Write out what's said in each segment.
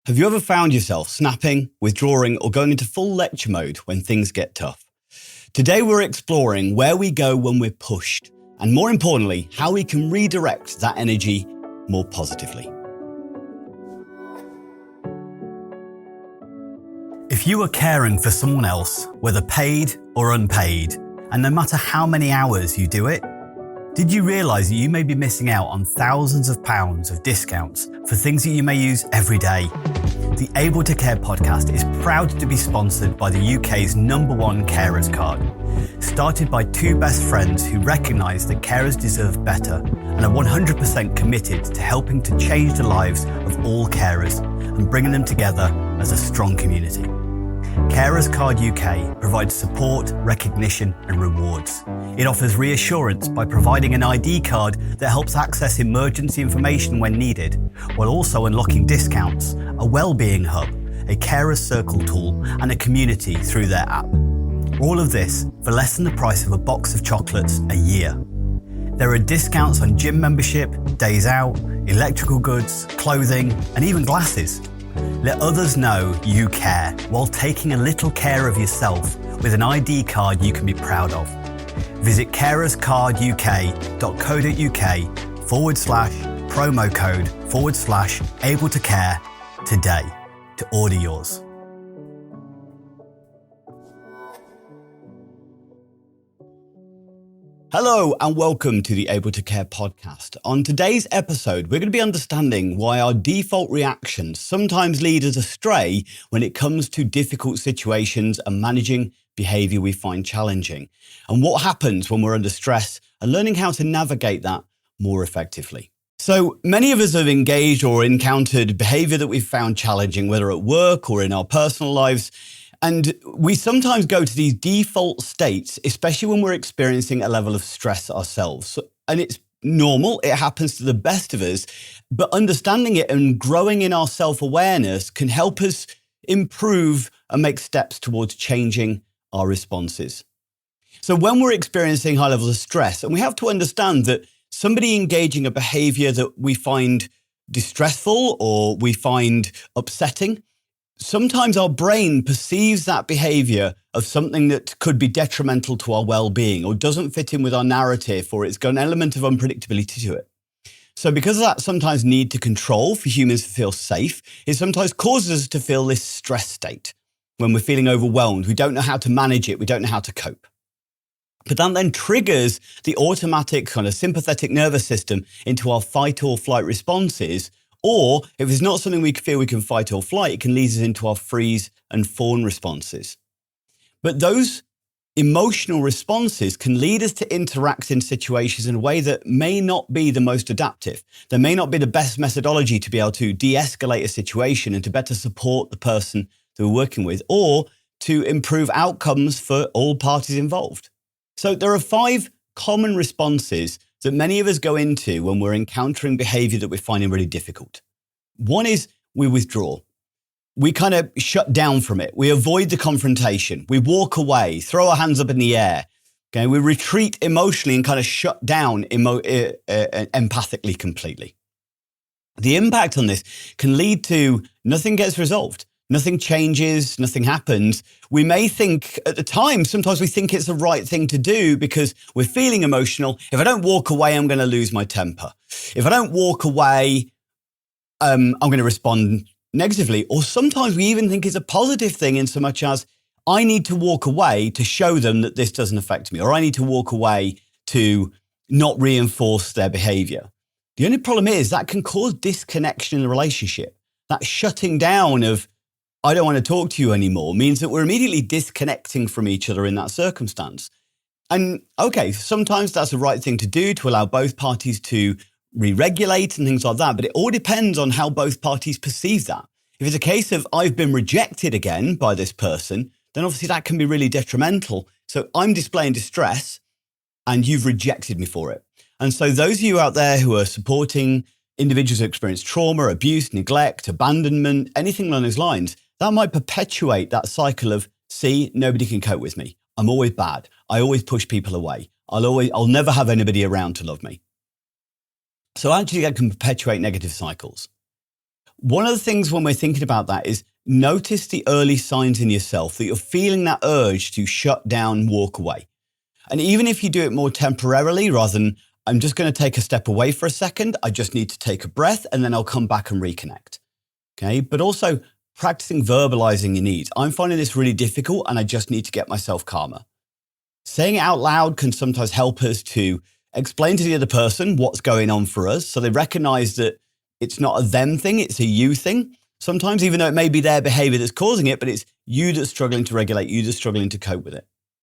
Have you ever found yourself snapping, withdrawing, or going into full lecture mode when things get tough? Today we're exploring where we go when we're pushed, and more importantly, how we can redirect that energy more positively. If you are caring for someone else, whether paid or unpaid, and no matter how many hours you do it, did you realise that you may be missing out on thousands of pounds of discounts for things that you may use every day? The Able to Care podcast is proud to be sponsored by the UK's #1 carers card. Started by two best friends who recognise that carers deserve better and are 100% committed to helping to change the lives of all carers and bringing them together as a strong community. Carers Card UK provides support, recognition and rewards. It offers reassurance by providing an ID card that helps access emergency information when needed, while also unlocking discounts, a wellbeing hub, a carers circle tool and a community through their app. All of this for less than the price of a box of chocolates a year. There are discounts on gym membership, days out, electrical goods, clothing and even glasses. Let others know you care while taking a little care of yourself with an ID card you can be proud of. Visit carerscarduk.co.uk/promo code/able to care today to order yours. Hello and welcome to the Able to Care podcast. On today's episode, we're going to be understanding why our default reactions sometimes lead us astray when it comes to difficult situations and managing behaviour we find challenging, and what happens when we're under stress and learning how to navigate that more effectively. So many of us have engaged or encountered behaviour that we've found challenging, whether at work or in our personal lives. And we sometimes go to these default states, especially when we're experiencing a level of stress ourselves. And it's normal, it happens to the best of us, but understanding it and growing in our self-awareness can help us improve and make steps towards changing our responses. So when we're experiencing high levels of stress, and we have to understand that somebody engaging a behavior that we find distressful or we find upsetting, sometimes our brain perceives that behavior of something that could be detrimental to our well-being or doesn't fit in with our narrative, or it's got an element of unpredictability to it. So because of that sometimes need to control for humans to feel safe, it sometimes causes us to feel this stress state. When we're feeling overwhelmed, we don't know how to manage it, we don't know how to cope. But that then triggers the automatic kind of sympathetic nervous system into our fight or flight responses. Or if it's not something we feel we can fight or flight, it can lead us into our freeze and fawn responses. But those emotional responses can lead us to interact in situations in a way that may not be the most adaptive. There may not be the best methodology to be able to de-escalate a situation and to better support the person that we're working with, or to improve outcomes for all parties involved. So there are 5 common responses that many of us go into when we're encountering behavior that we're finding really difficult. One is we withdraw. We kind of shut down from it. We avoid the confrontation. We walk away, throw our hands up in the air. Okay, we retreat emotionally and kind of shut down empathically completely. The impact on this can lead to nothing gets resolved. Nothing changes, nothing happens. We may think at the time, sometimes we think it's the right thing to do because we're feeling emotional. If I don't walk away, I'm going to lose my temper. If I don't walk away, I'm going to respond negatively. Or sometimes we even think it's a positive thing in so much as I need to walk away to show them that this doesn't affect me, or I need to walk away to not reinforce their behavior. The only problem is that can cause disconnection in the relationship. That shutting down of I don't want to talk to you anymore means that we're immediately disconnecting from each other in that circumstance. And okay, sometimes that's the right thing to do to allow both parties to re-regulate and things like that, but it all depends on how both parties perceive that. If it's a case of I've been rejected again by this person, then obviously that can be really detrimental. So I'm displaying distress and you've rejected me for it. And so those of you out there who are supporting individuals who experience trauma, abuse, neglect, abandonment, anything along those lines, that might perpetuate that cycle of, see, nobody can cope with me. I'm always bad. I always push people away. I'll never have anybody around to love me. So actually that can perpetuate negative cycles. One of the things when we're thinking about that is notice the early signs in yourself that you're feeling that urge to shut down, walk away. And even if you do it more temporarily rather than I'm just going to take a step away for a second, I just need to take a breath and then I'll come back and reconnect. Okay. But also practicing verbalizing your needs. I'm finding this really difficult and I just need to get myself calmer. Saying it out loud can sometimes help us to explain to the other person what's going on for us so they recognize that it's not a them thing, it's a you thing. Sometimes, even though it may be their behavior that's causing it, but it's you that's struggling to regulate, you that's struggling to cope with it.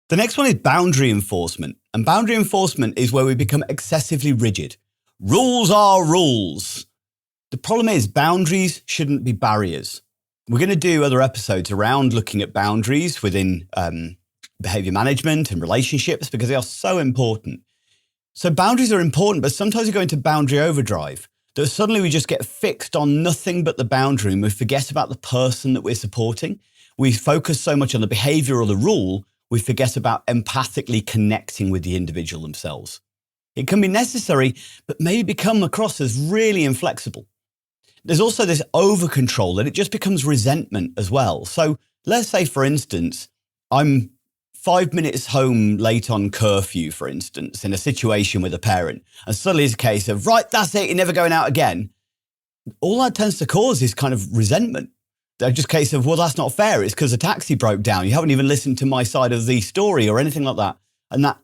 The next one is boundary enforcement. And boundary enforcement is where we become excessively rigid. Rules are rules. The problem is boundaries shouldn't be barriers. We're going to do other episodes around looking at boundaries within behavior management and relationships because they are so important. So boundaries are important, but sometimes we go into boundary overdrive. That suddenly we just get fixed on nothing but the boundary and we forget about the person that we're supporting. We focus so much on the behavior or the rule, we forget about empathically connecting with the individual themselves. It can be necessary, but maybe become across as really inflexible. There's also this over control that it just becomes resentment as well. So let's say, for instance, I'm 5 minutes home late on curfew, for instance, in a situation with a parent, and suddenly it's a case of, right, that's it, you're never going out again. All that tends to cause is kind of resentment. They're just a case of, well, that's not fair. It's because the taxi broke down. You haven't even listened to my side of the story or anything like that. And that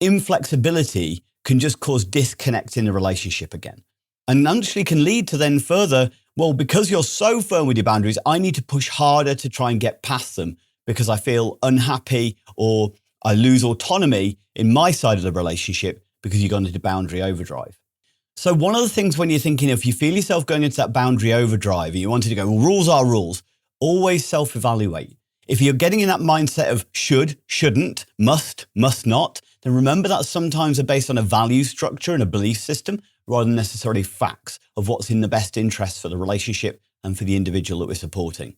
inflexibility can just cause disconnect in the relationship again. And actually can lead to then further, well, because you're so firm with your boundaries, I need to push harder to try and get past them because I feel unhappy or I lose autonomy in my side of the relationship because you've gone into boundary overdrive. So one of the things when you're thinking, if you feel yourself going into that boundary overdrive and you wanted to go, well, rules are rules, always self-evaluate. If you're getting in that mindset of should, shouldn't, must not, then remember that sometimes are based on a value structure and a belief system rather than necessarily facts of what's in the best interest for the relationship and for the individual that we're supporting.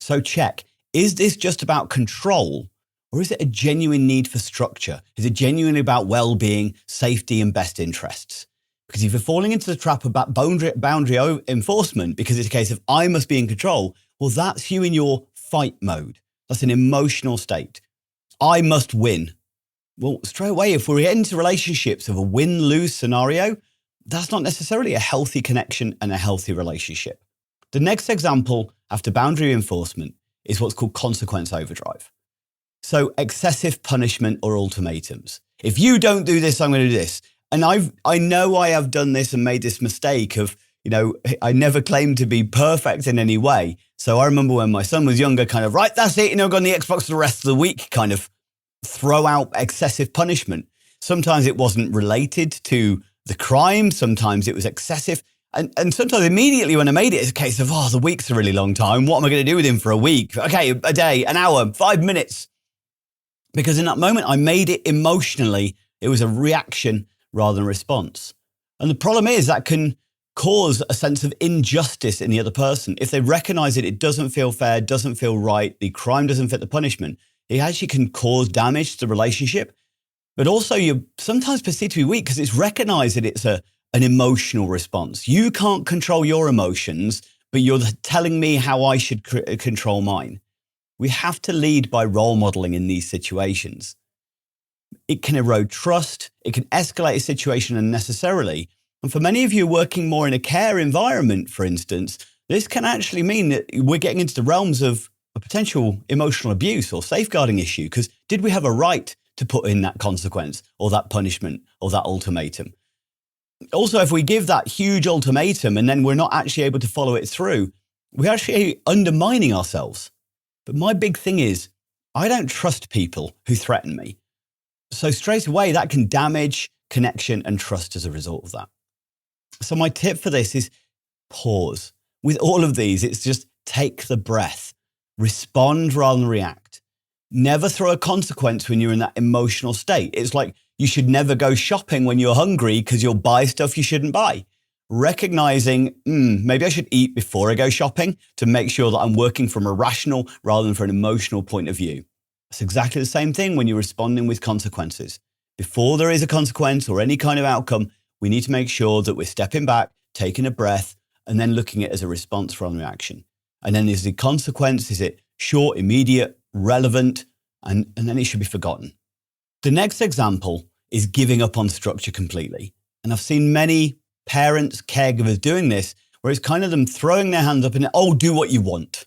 So check. Is this just about control or is it a genuine need for structure? Is it genuinely about well-being, safety and best interests? Because if you're falling into the trap about boundary enforcement because it's a case of I must be in control, well, that's you in your fight mode. That's an emotional state. I must win. Well, straight away, if we get into relationships of a win-lose scenario, that's not necessarily a healthy connection and a healthy relationship. The next example after boundary enforcement is what's called consequence overdrive. So excessive punishment or ultimatums. If you don't do this, I'm going to do this. And I know I have done this and made this mistake of, I never claimed to be perfect in any way. So I remember when my son was younger, kind of, right, that's it, go on the Xbox for the rest of the week, kind of throw out excessive punishment. Sometimes it wasn't related to the crime. Sometimes it was excessive. And sometimes immediately when I made it, it's a case of, the week's a really long time. What am I going to do with him for a week? Okay, a day, an hour, 5 minutes. Because in that moment, I made it emotionally. It was a reaction rather than a response. And the problem is that can cause a sense of injustice in the other person. If they recognize that it doesn't feel fair, doesn't feel right, the crime doesn't fit the punishment, it actually can cause damage to the relationship. But also you're sometimes perceived to be weak because it's recognized that it's an emotional response. You can't control your emotions, but you're telling me how I should control mine. We have to lead by role modeling in these situations. It can erode trust. It can escalate a situation unnecessarily. And for many of you working more in a care environment, for instance, this can actually mean that we're getting into the realms of a potential emotional abuse or safeguarding issue. Because did we have a right to put in that consequence or that punishment or that ultimatum? Also, if we give that huge ultimatum and then we're not actually able to follow it through, we're actually undermining ourselves. But my big thing is, I don't trust people who threaten me. So straight away, that can damage connection and trust as a result of that. So my tip for this is pause. With all of these, it's just take the breath, respond rather than react. Never throw a consequence when you're in that emotional state. It's like you should never go shopping when you're hungry because you'll buy stuff you shouldn't buy. Recognizing, maybe I should eat before I go shopping to make sure that I'm working from a rational rather than from an emotional point of view. It's exactly the same thing when you're responding with consequences. Before there is a consequence or any kind of outcome, we need to make sure that we're stepping back, taking a breath, and then looking at it as a response from the reaction. And then is the consequence, is it short, immediate, relevant, and then it should be forgotten. The next example is giving up on structure completely. And I've seen many parents, caregivers doing this, where it's kind of them throwing their hands up and, do what you want.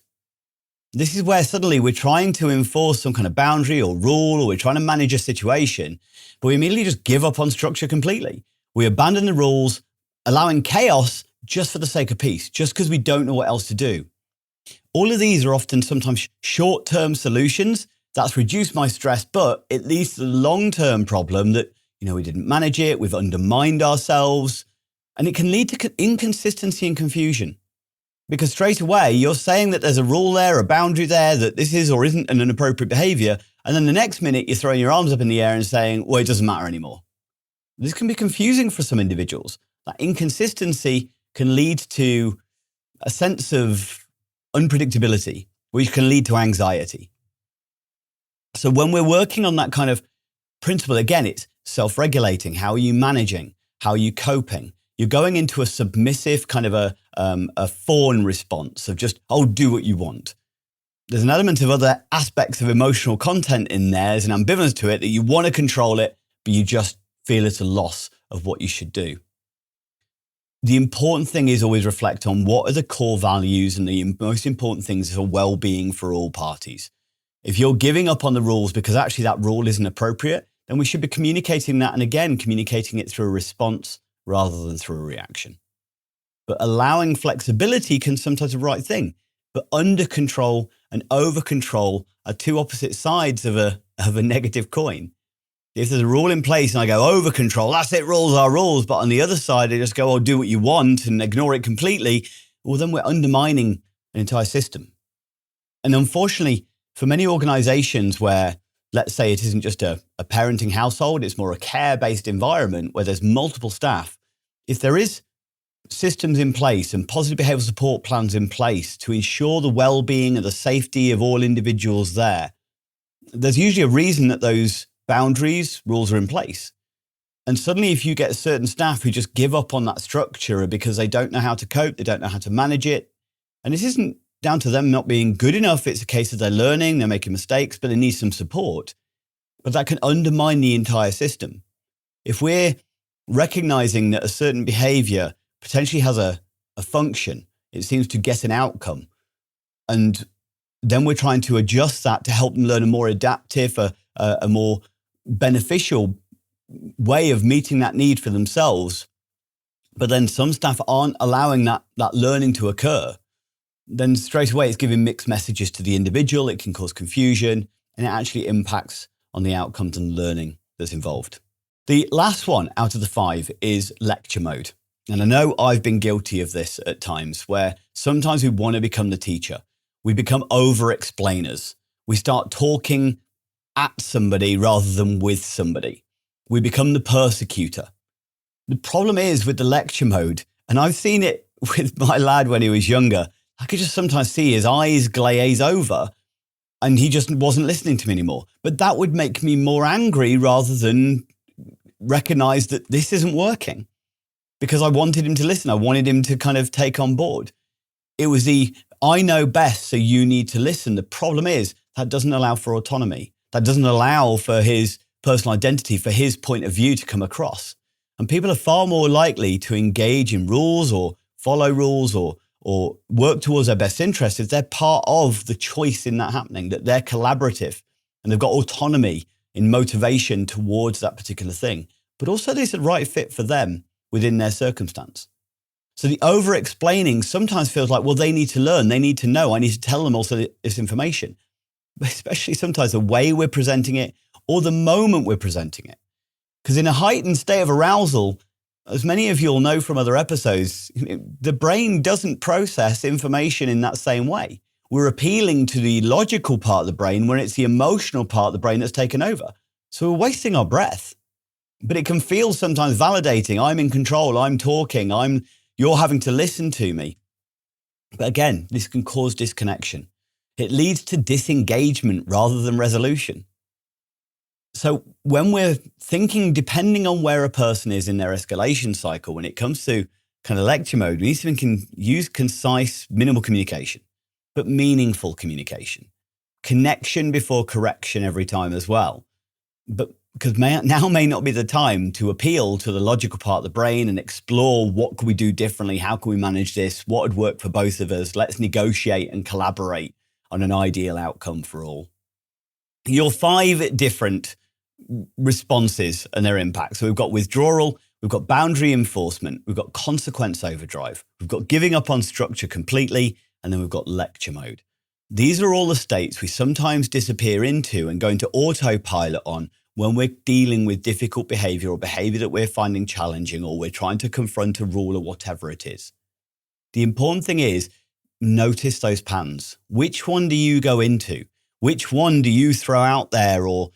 This is where suddenly we're trying to enforce some kind of boundary or rule, or we're trying to manage a situation, but we immediately just give up on structure completely. We abandon the rules, allowing chaos just for the sake of peace, just because we don't know what else to do. All of these are often sometimes short-term solutions. That's reduced my stress, but it leads to the long-term problem that, we didn't manage it, we've undermined ourselves, and it can lead to inconsistency and confusion. Because straight away, you're saying that there's a rule there, a boundary there, that this is or isn't an inappropriate behavior. And then the next minute, you're throwing your arms up in the air and saying, well, it doesn't matter anymore. This can be confusing for some individuals. That inconsistency can lead to a sense of unpredictability, which can lead to anxiety. So when we're working on that kind of principle, again, it's self-regulating. How are you managing? How are you coping? You're going into a submissive kind of a fawn response of just, do what you want. There's an element of other aspects of emotional content in there. There's an ambivalence to it that you want to control it, but you just feel it's a loss of what you should do. The important thing is always reflect on what are the core values and the most important things for well-being for all parties. If you're giving up on the rules because actually that rule isn't appropriate, then we should be communicating that, and again, communicating it through a response rather than through a reaction. But allowing flexibility can sometimes be the right thing. But under control and over control are two opposite sides of a negative coin. If there's a rule in place and I go over control, that's it, rules are rules. But on the other side, I just go, do what you want and ignore it completely. Well, then we're undermining an entire system. And unfortunately, for many organizations where, let's say it isn't just a parenting household, it's more a care-based environment where there's multiple staff. If there is systems in place and positive behavioral support plans in place to ensure the well-being and the safety of all individuals there's usually a reason that those boundaries, rules are in place. And suddenly if you get certain staff who just give up on that structure because they don't know how to cope, they don't know how to manage it, and this isn't down to them not being good enough, it's a case of they're learning, they're making mistakes, but they need some support. But that can undermine the entire system. If we're recognizing that a certain behavior potentially has a function, it seems to get an outcome, and then we're trying to adjust that to help them learn a more adaptive, a more beneficial way of meeting that need for themselves, but then some staff aren't allowing that learning to occur, then straight away it's giving mixed messages to the individual. It can cause confusion, and it actually impacts on the outcomes and learning that's involved. The last one out of the 5 is lecture mode. And I know I've been guilty of this at times, where sometimes we want to become the teacher. We become over-explainers. We start talking at somebody rather than with somebody. We become the persecutor. The problem is with the lecture mode, and I've seen it with my lad when he was younger, I could just sometimes see his eyes glaze over and he just wasn't listening to me anymore. But that would make me more angry rather than recognize that this isn't working, because I wanted him to listen. I wanted him to kind of take on board. It was I know best, so you need to listen. The problem is that doesn't allow for autonomy. That doesn't allow for his personal identity, for his point of view to come across. And people are far more likely to engage in rules or follow rules or work towards their best interests if they're part of the choice in that happening, that they're collaborative and they've got autonomy in motivation towards that particular thing, but also there's a right fit for them within their circumstance. So the over-explaining sometimes feels like, well, they need to learn, they need to know, I need to tell them also this information, but especially sometimes the way we're presenting it or the moment we're presenting it. Because in a heightened state of arousal, as many of you will know from other episodes, the brain doesn't process information in that same way. We're appealing to the logical part of the brain when it's the emotional part of the brain that's taken over. So we're wasting our breath. But it can feel sometimes validating. I'm in control, I'm talking, you're having to listen to me. But again, this can cause disconnection. It leads to disengagement rather than resolution. So when we're thinking, depending on where a person is in their escalation cycle, when it comes to kind of lecture mode, we need to use concise, minimal communication, but meaningful communication. Connection before correction every time as well. But because now may not be the time to appeal to the logical part of the brain and explore what can we do differently, how can we manage this, what would work for both of us, let's negotiate and collaborate on an ideal outcome for all. Your 5 different responses and their impact. So we've got withdrawal, we've got boundary enforcement, we've got consequence overdrive, we've got giving up on structure completely, and then we've got lecture mode. These are all the states we sometimes disappear into and go into autopilot on when we're dealing with difficult behavior or behavior that we're finding challenging, or we're trying to confront a rule or whatever it is. The important thing is, notice those patterns. Which one do you go into? Which one do you throw out there, or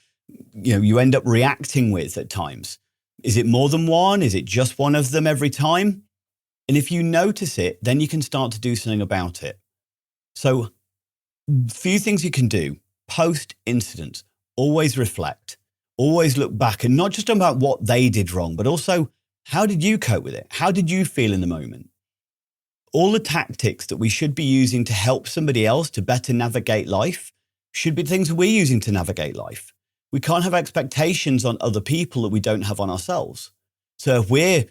you end up reacting with at times? Is it more than one? Is it just one of them every time? And if you notice it, then you can start to do something about it. So a few things you can do post-incident. Always reflect. Always look back, and not just about what they did wrong, but also how did you cope with it? How did you feel in the moment? All the tactics that we should be using to help somebody else to better navigate life should be things that we're using to navigate life. We can't have expectations on other people that we don't have on ourselves. So if we're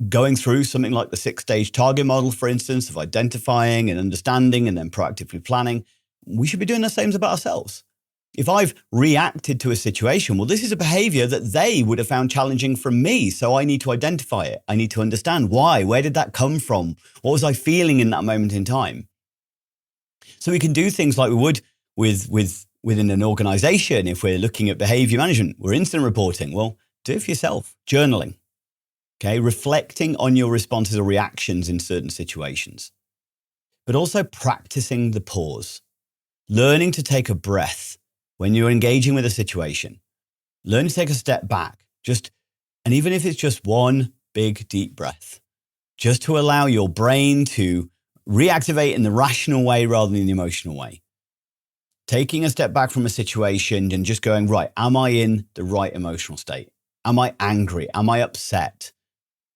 going through something like the 6-stage target model, for instance, of identifying and understanding and then proactively planning, we should be doing the same about ourselves. If I've reacted to a situation, well, this is a behavior that they would have found challenging from me. So I need to identify it. I need to understand why. Where did that come from? What was I feeling in that moment in time? So we can do things like we would within an organization. If we're looking at behavior management, we're incident reporting. Well, do it for yourself. Journaling. Okay. Reflecting on your responses or reactions in certain situations, but also practicing the pause, learning to take a breath when you're engaging with a situation. Learn to take a step back, and even if it's just one big deep breath, just to allow your brain to reactivate in the rational way rather than the emotional way. Taking a step back from a situation and just going, right, am I in the right emotional state? Am I angry? Am I upset?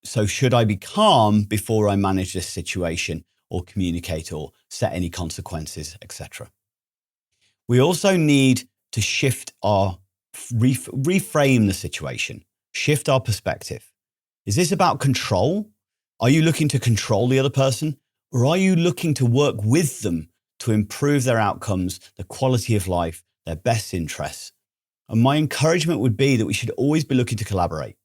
So should I be calm before I manage this situation or communicate or set any consequences, etc.? We also need to shift reframe the situation, shift our perspective. Is this about control? Are you looking to control the other person, or are you looking to work with them to improve their outcomes, the quality of life, their best interests? And my encouragement would be that we should always be looking to collaborate.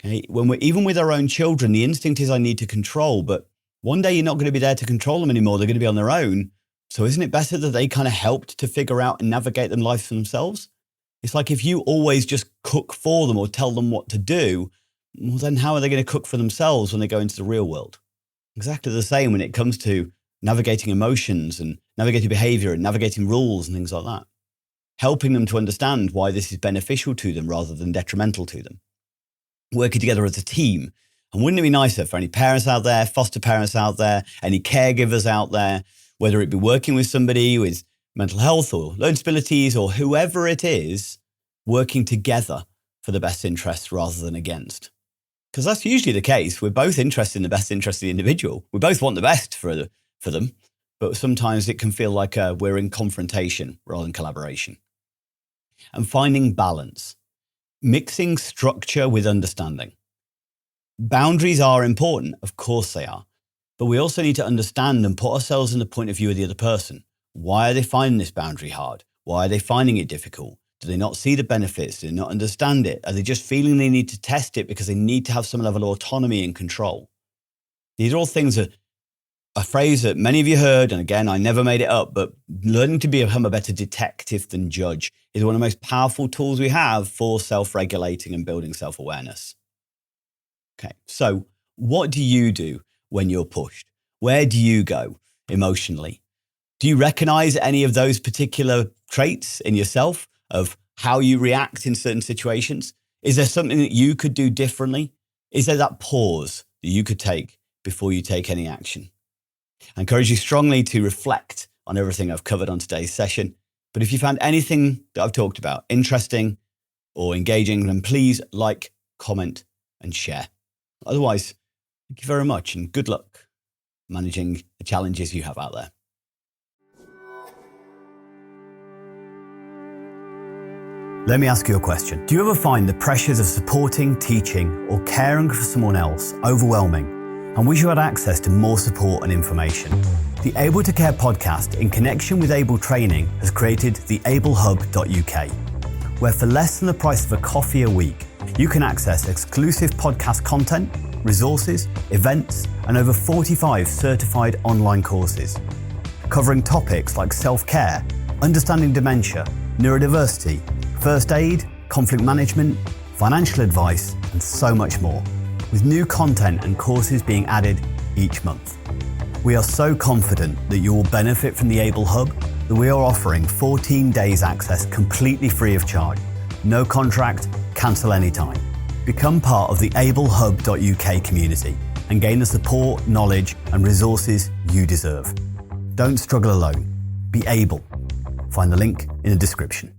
Okay? When we're even with our own children, the instinct is I need to control, but one day you're not going to be there to control them anymore. They're going to be on their own. So isn't it better that they kind of helped to figure out and navigate them life for themselves? It's like if you always just cook for them or tell them what to do, well, then how are they going to cook for themselves when they go into the real world? Exactly the same when it comes to navigating emotions and navigating behavior and navigating rules and things like that. Helping them to understand why this is beneficial to them rather than detrimental to them. Working together as a team. And wouldn't it be nicer for any parents out there, foster parents out there, any caregivers out there, whether it be working with somebody with mental health or learning disabilities or whoever it is, working together for the best interests rather than against. Because that's usually the case. We're both interested in the best interest of the individual. We both want the best for them, but sometimes it can feel like we're in confrontation rather than collaboration. And finding balance, mixing structure with understanding. Boundaries are important, of course they are. But we also need to understand and put ourselves in the point of view of the other person. Why are they finding this boundary hard? Why are they finding it difficult? Do they not see the benefits? Do they not understand it? Are they just feeling they need to test it because they need to have some level of autonomy and control? These are all things that a phrase that many of you heard, and again, I never made it up, but learning to become a better detective than judge is one of the most powerful tools we have for self-regulating and building self-awareness. Okay, so what do you do when you're pushed? Where do you go emotionally? Do you recognize any of those particular traits in yourself of how you react in certain situations? Is there something that you could do differently? Is there that pause that you could take before you take any action? I encourage you strongly to reflect on everything I've covered on today's session. But if you found anything that I've talked about interesting or engaging, then please like, comment, and share. Otherwise, Thank you very much and good luck managing the challenges you have out there. Let me ask you a question. Do you ever find the pressures of supporting, teaching, or caring for someone else overwhelming and wish you had access to more support and information? The Able to Care podcast, in connection with Able Training, has created the ablehub.uk, where for less than the price of a coffee a week, you can access exclusive podcast content, resources, events, and over 45 certified online courses, covering topics like self-care, understanding dementia, neurodiversity, first aid, conflict management, financial advice, and so much more, with new content and courses being added each month. We are so confident that you will benefit from the Able Hub that we are offering 14 days access completely free of charge. No contract, cancel anytime. Become part of the ablehub.uk community and gain the support, knowledge, and resources you deserve. Don't struggle alone. Be able. Find the link in the description.